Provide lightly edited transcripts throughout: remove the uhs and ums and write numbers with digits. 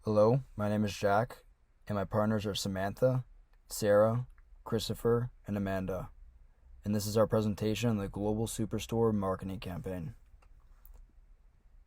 Hello, my name is Jack, and my partners are Samantha, Sarah, Christopher, and Amanda. And this is our presentation on the Global Superstore Marketing Campaign.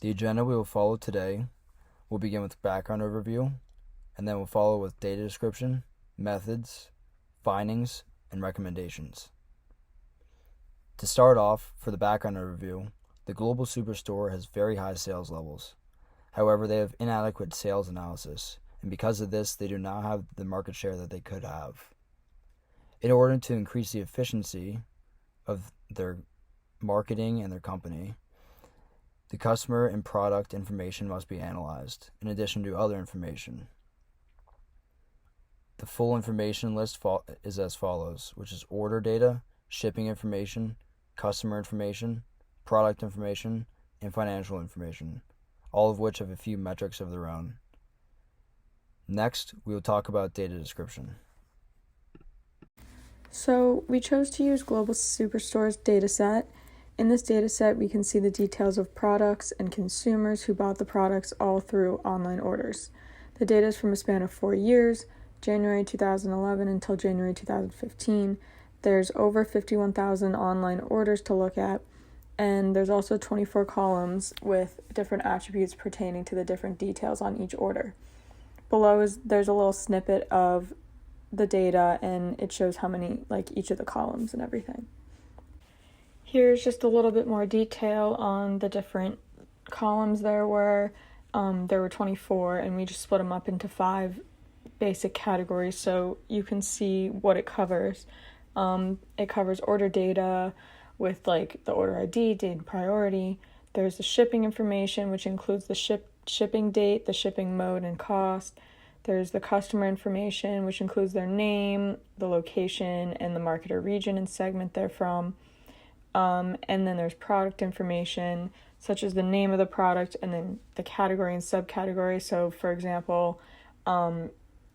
The agenda we will follow today will begin with background overview, and then we'll follow with data description, methods, findings, and recommendations. To start off, for the background overview, the Global Superstore has very high sales levels. However, they have inadequate sales analysis, and because of this, they do not have the market share that they could have. In order to increase the efficiency of their marketing and their company, the customer and product information must be analyzed, in addition to other information. The full information list is as follows, which is order data, shipping information, customer information, product information, and financial information, all of which have a few metrics of their own. Next, we will talk about data description. So we chose to use Global Superstore's dataset. In this dataset, we can see the details of products and consumers who bought the products all through online orders. The data is from a span of 4 years, January 2011 until January 2015. There's over 51,000 online orders to look at, and there's also 24 columns with different attributes pertaining to the different details on each order. Below there's a little snippet of the data, and it shows how many, each of the columns and everything. Here's just a little bit more detail on the different columns there were. There were 24, and we just split them up into 5 basic categories so you can see what it covers. It covers order data with the order ID, date and priority. There's the shipping information, which includes the shipping date, the shipping mode and cost. There's the customer information, which includes their name, the location, and the market or region and segment they're from. And then there's product information, such as the name of the product and then the category and subcategory. So, for example,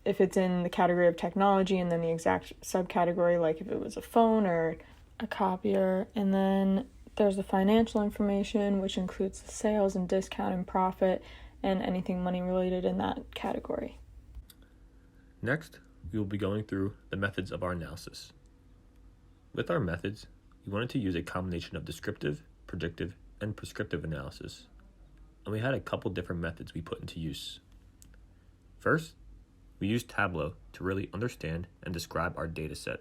if it's in the category of technology and then the exact subcategory, like if it was a phone or a copier. And then there's the financial information, which includes the sales and discount and profit and anything money related in that category. Next, we will be going through the methods of our analysis. With our methods, we wanted to use a combination of descriptive, predictive, and prescriptive analysis, and we had a couple different methods we put into use. First, we used Tableau to really understand and describe our data set.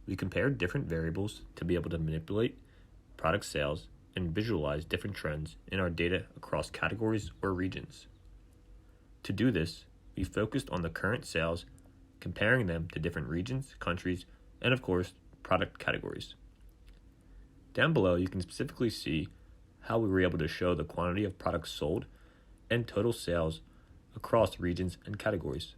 We compared different variables to be able to manipulate product sales and visualize different trends in our data across categories or regions. To do this, we focused on the current sales, comparing them to different regions, countries, and of course, product categories. Down below, you can specifically see how we were able to show the quantity of products sold and total sales across regions and categories.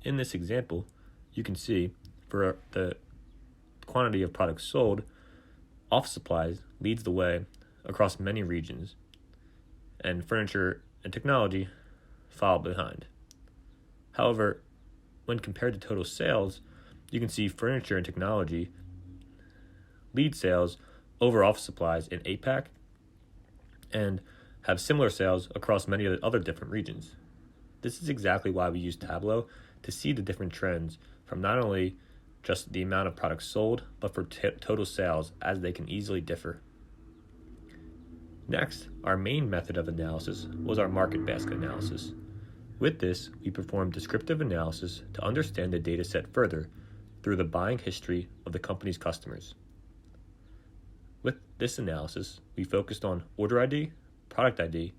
In this example, you can see for the quantity of products sold, office supplies leads the way across many regions, and furniture and technology follow behind. However, when compared to total sales, you can see furniture and technology lead sales over office supplies in APAC and have similar sales across many other different regions. This is exactly why we use Tableau to see the different trends from not only just the amount of products sold, but for total sales, as they can easily differ. Next, our main method of analysis was our market basket analysis. With this, we performed descriptive analysis to understand the data set further through the buying history of the company's customers. With this analysis, we focused on order ID, product ID,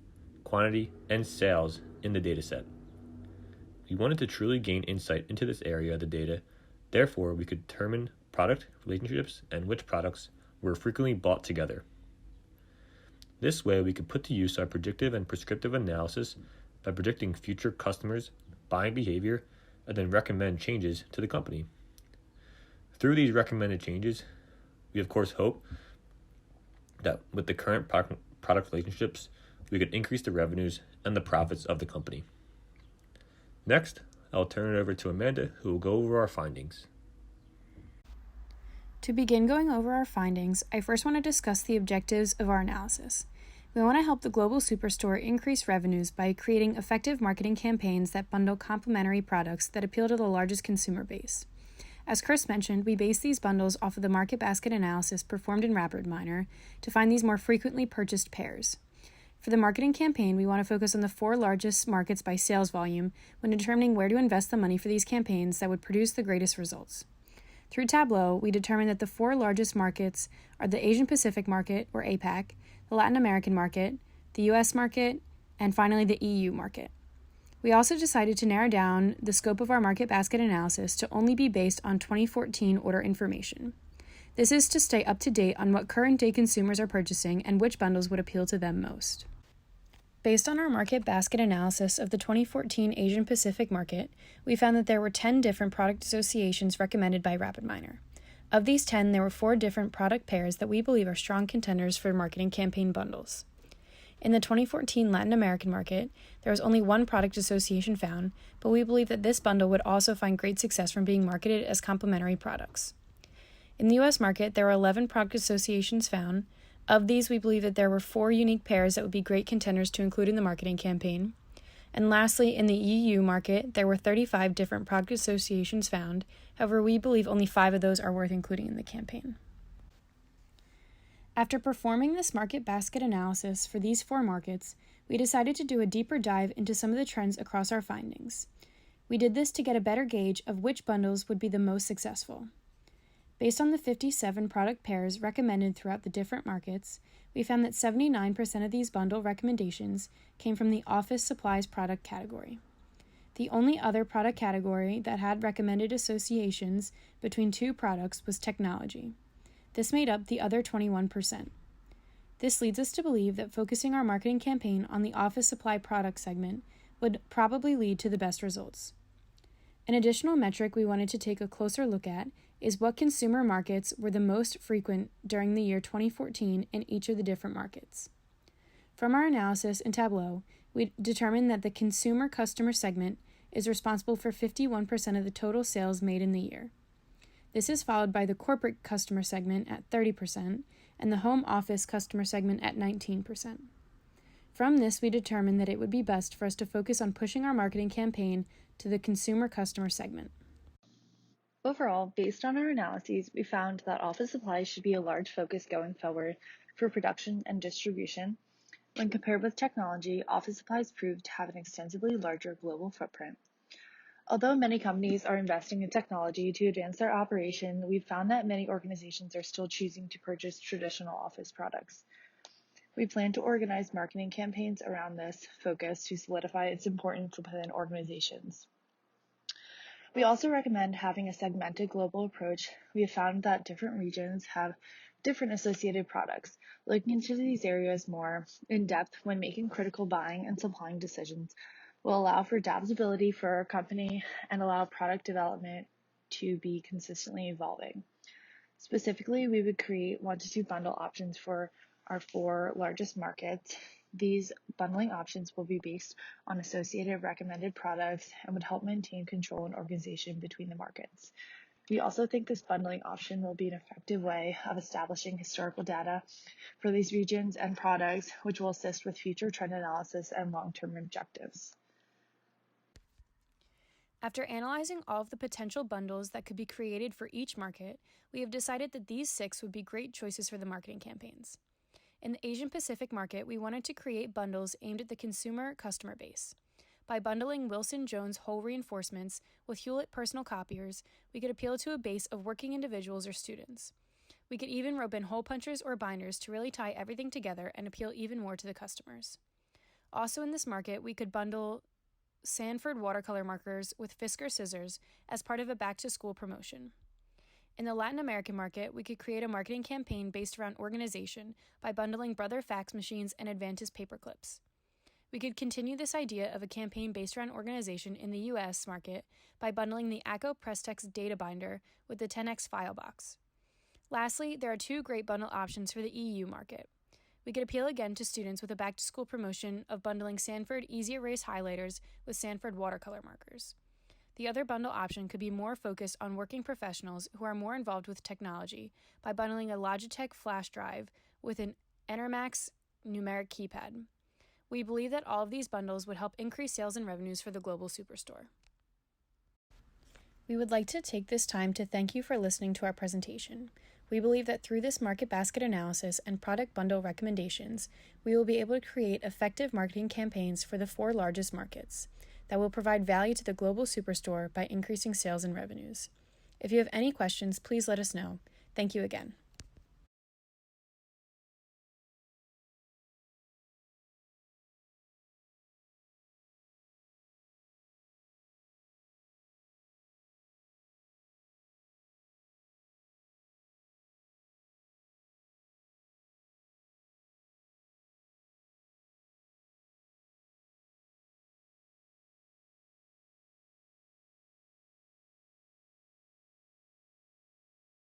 quantity, and sales in the data set. We wanted to truly gain insight into this area of the data. Therefore, we could determine product relationships and which products were frequently bought together. This way, we could put to use our predictive and prescriptive analysis by predicting future customers' buying behavior and then recommend changes to the company. Through these recommended changes, we of course hope that with the current product relationships, we could increase the revenues and the profits of the company. Next, I'll turn it over to Amanda, who will go over our findings. To begin going over our findings, I first want to discuss the objectives of our analysis. We want to help the global superstore increase revenues by creating effective marketing campaigns that bundle complementary products that appeal to the largest consumer base. As Chris mentioned, we base these bundles off of the market basket analysis performed in RapidMiner to find these more frequently purchased pairs. For the marketing campaign, we want to focus on the 4 largest markets by sales volume when determining where to invest the money for these campaigns that would produce the greatest results. Through Tableau, we determined that the 4 largest markets are the Asian Pacific market, or APAC, the Latin American market, the US market, and finally the EU market. We also decided to narrow down the scope of our market basket analysis to only be based on 2014 order information. This is to stay up to date on what current day consumers are purchasing and which bundles would appeal to them most. Based on our market basket analysis of the 2014 Asian Pacific market, we found that there were 10 different product associations recommended by RapidMiner. Of these 10, there were 4 different product pairs that we believe are strong contenders for marketing campaign bundles. In the 2014 Latin American market, there was only 1 product association found, but we believe that this bundle would also find great success from being marketed as complementary products. In the US market, there were 11 product associations found. Of these, we believe that there were 4 unique pairs that would be great contenders to include in the marketing campaign. And lastly, in the EU market, there were 35 different product associations found. However, we believe only 5 of those are worth including in the campaign. After performing this market basket analysis for these 4 markets, we decided to do a deeper dive into some of the trends across our findings. We did this to get a better gauge of which bundles would be the most successful. Based on the 57 product pairs recommended throughout the different markets, we found that 79% of these bundle recommendations came from the office supplies product category. The only other product category that had recommended associations between 2 products was technology. This made up the other 21%. This leads us to believe that focusing our marketing campaign on the office supply product segment would probably lead to the best results. An additional metric we wanted to take a closer look at is what consumer markets were the most frequent during the year 2014 in each of the different markets. From our analysis in Tableau, we determined that the consumer customer segment is responsible for 51% of the total sales made in the year. This is followed by the corporate customer segment at 30% and the home office customer segment at 19%. From this, we determined that it would be best for us to focus on pushing our marketing campaign to the consumer customer segment. Overall, based on our analyses, we found that office supplies should be a large focus going forward for production and distribution. When compared with technology, office supplies proved to have an extensively larger global footprint. Although many companies are investing in technology to advance their operation, we've found that many organizations are still choosing to purchase traditional office products. We plan to organize marketing campaigns around this focus to solidify its importance within organizations. We also recommend having a segmented global approach. We have found that different regions have different associated products. Looking into these areas more in depth when making critical buying and supplying decisions will allow for adaptability for our company and allow product development to be consistently evolving. Specifically, we would create 1 to 2 bundle options for our 4 largest markets. These bundling options will be based on associated recommended products and would help maintain control and organization between the markets. We also think this bundling option will be an effective way of establishing historical data for these regions and products, which will assist with future trend analysis and long-term objectives. After analyzing all of the potential bundles that could be created for each market, we have decided that these 6 would be great choices for the marketing campaigns. In the Asian Pacific market, we wanted to create bundles aimed at the consumer customer base. By bundling Wilson Jones whole reinforcements with Hewlett personal copiers, we could appeal to a base of working individuals or students. We could even rope in hole punchers or binders to really tie everything together and appeal even more to the customers. Also in this market, we could bundle Sanford watercolor markers with Fisker scissors as part of a back-to-school promotion. In the Latin American market, we could create a marketing campaign based around organization by bundling Brother fax machines and Advantis paperclips. We could continue this idea of a campaign based around organization in the US market by bundling the ACO Prestex data binder with the 10X file box. Lastly, there are 2 great bundle options for the EU market. We could appeal again to students with a back-to-school promotion of bundling Sanford Easy Erase highlighters with Sanford watercolor markers. The other bundle option could be more focused on working professionals who are more involved with technology by bundling a Logitech flash drive with an Enermax numeric keypad. We believe that all of these bundles would help increase sales and revenues for the Global Superstore. We would like to take this time to thank you for listening to our presentation. We believe that through this market basket analysis and product bundle recommendations, we will be able to create effective marketing campaigns for the 4 largest markets that will provide value to the Global Superstore by increasing sales and revenues. If you have any questions, please let us know. Thank you again.